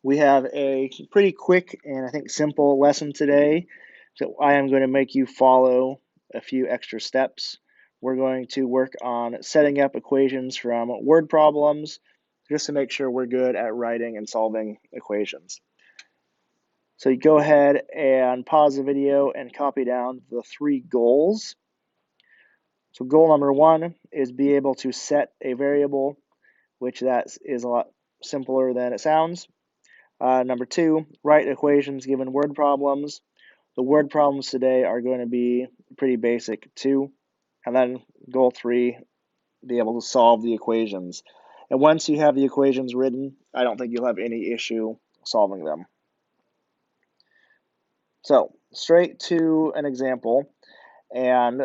We have a pretty quick and I think simple lesson today. So I am going to make you follow a few extra steps. We're going to work on setting up equations from word problems just to make sure we're good at writing and solving equations. So you go ahead and pause the video and copy down the 3 goals. So goal number 1 is be able to set a variable, which that is a lot simpler than it sounds. Number 2, write equations given word problems. The word problems today are going to be pretty basic too. And then goal 3, be able to solve the equations. And once you have the equations written, I don't think you'll have any issue solving them. So straight to an example, and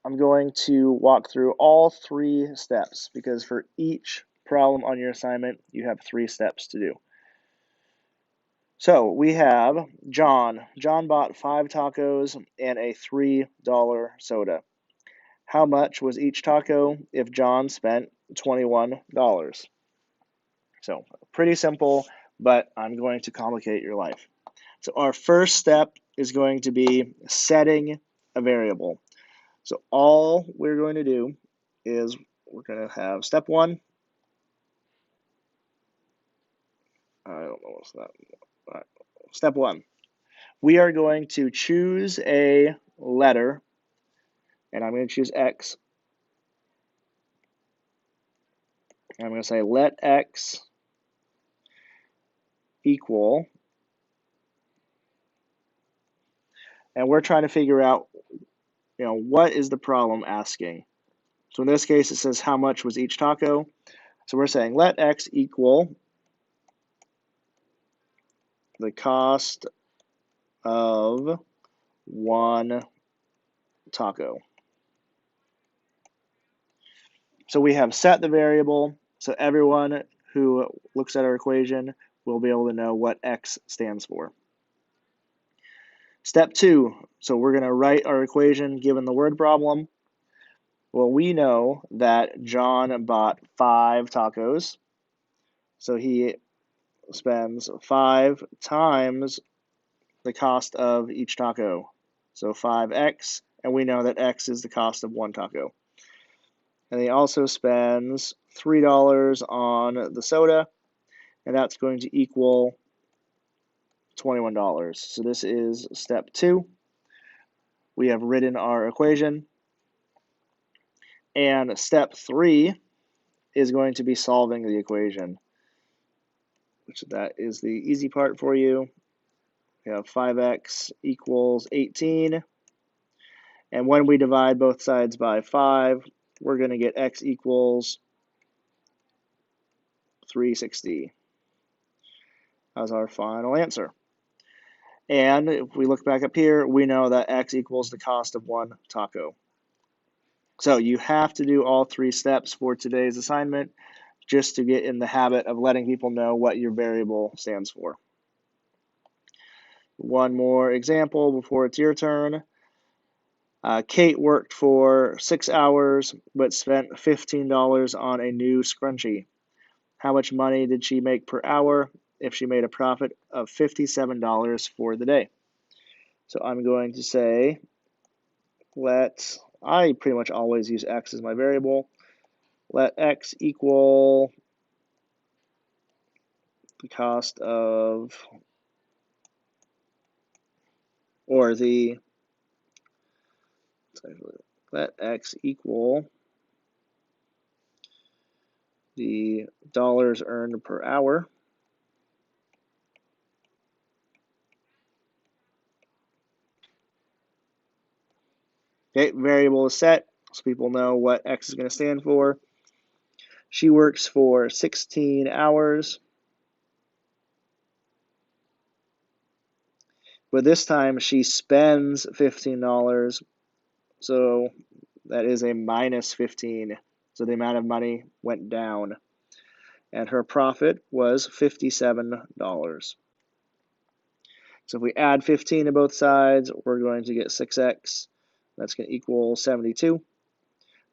I'm going to walk through all 3 steps because for each problem on your assignment, you have 3 steps to do. So we have John. John bought 5 tacos and a $3 soda. How much was each taco if John spent $21? So pretty simple, but I'm going to complicate your life. So our first step is going to be setting a variable. So all we're going to do is we're going to have step 1. I don't know what's that. Step 1. We are going to choose a letter, and I'm going to choose X. And I'm going to say let X equal, and we're trying to figure out, what is the problem asking? So in this case, it says how much was each taco. So we're saying let X equal the cost of 1 taco. So we have set the variable, so everyone who looks at our equation will be able to know what X stands for. Step 2, so we're going to write our equation given the word problem. Well, we know that John bought 5 tacos, so he spends 5 times the cost of each taco. So 5x, and we know that x is the cost of 1 taco. And he also spends $3 on the soda, and that's going to equal $21. So this is step 2. We have written our equation. And step 3 is going to be solving the equation, which that is the easy part for you. We have 5x equals 18. And when we divide both sides by 5, we're going to get x equals 360 as our final answer. And if we look back up here, we know that x equals the cost of 1 taco. So you have to do all 3 steps for today's assignment just to get in the habit of letting people know what your variable stands for. One more example before it's your turn. Kate worked for 6 hours but spent $15 on a new scrunchie. How much money did she make per hour if she made a profit of $57 for the day? So I'm going to say, I pretty much always use x as my variable. Let x equal the cost of, or the, let x equal the dollars earned per hour. Okay, variable is set, so people know what x is going to stand for. She works for 16 hours. But this time she spends $15, so that is a minus 15. So the amount of money went down. And her profit was $57. So if we add 15 to both sides, we're going to get 6x. That's going to equal 72.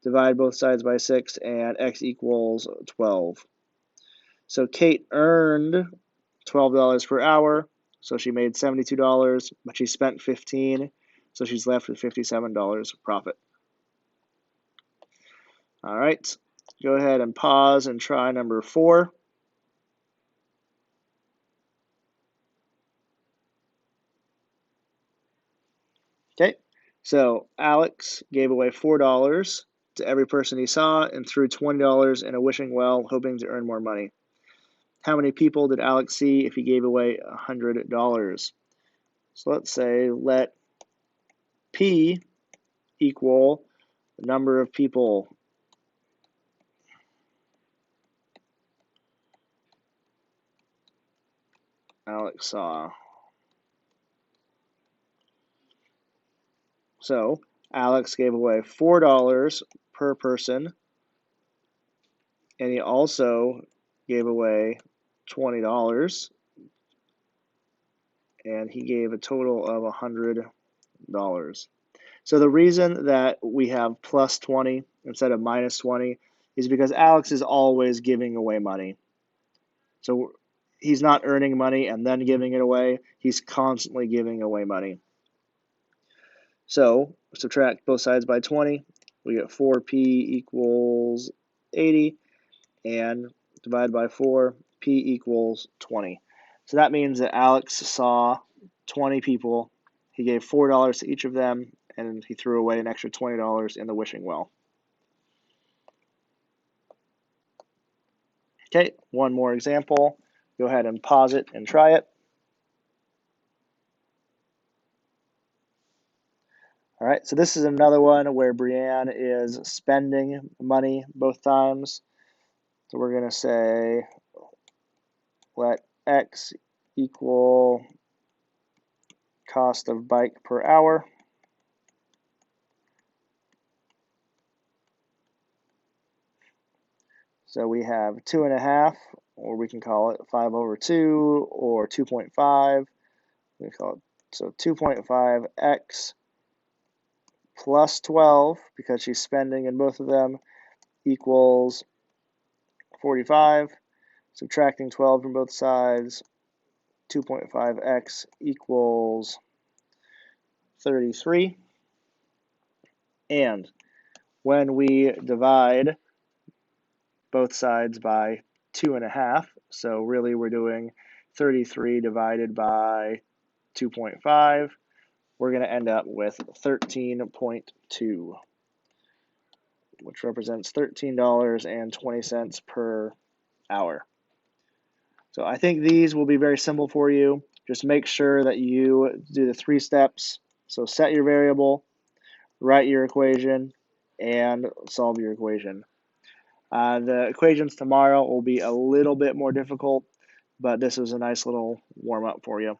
Divide both sides by 6, and x equals 12. So Kate earned $12 per hour, so she made $72, but she spent $15, so she's left with $57 profit. All right, go ahead and pause and try number 4. Okay, so Alex gave away $4 to every person he saw and threw $20 in a wishing well, hoping to earn more money. How many people did Alex see if he gave away $100? So let's say let P equal the number of people Alex saw. So Alex gave away $4 per person, and he also gave away $20, and he gave a total of $100. So the reason that we have plus 20 instead of minus 20 is because Alex is always giving away money. So he's not earning money and then giving it away. He's constantly giving away money. So subtract both sides by 20. We get 4p equals 80, and divide by 4, p equals 20. So that means that Alex saw 20 people. He gave $4 to each of them, and he threw away an extra $20 in the wishing well. Okay, one more example. Go ahead and pause it and try it. All right, so this is another one where Brianne is spending money both times. So we're going to say let X equal cost of bike per hour. So we have 2.5, or we can call it 5/2, or 2.5. We call it, so 2.5x plus 12, because she's spending in both of them, equals 45. Subtracting 12 from both sides, 2.5x equals 33. And when we divide both sides by 2.5, so really we're doing 33 divided by 2.5, we're going to end up with 13.2, which represents $13.20 per hour. So I think these will be very simple for you. Just make sure that you do the 3 steps. So set your variable, write your equation, and solve your equation. The equations tomorrow will be a little bit more difficult, but this was a nice little warm-up for you.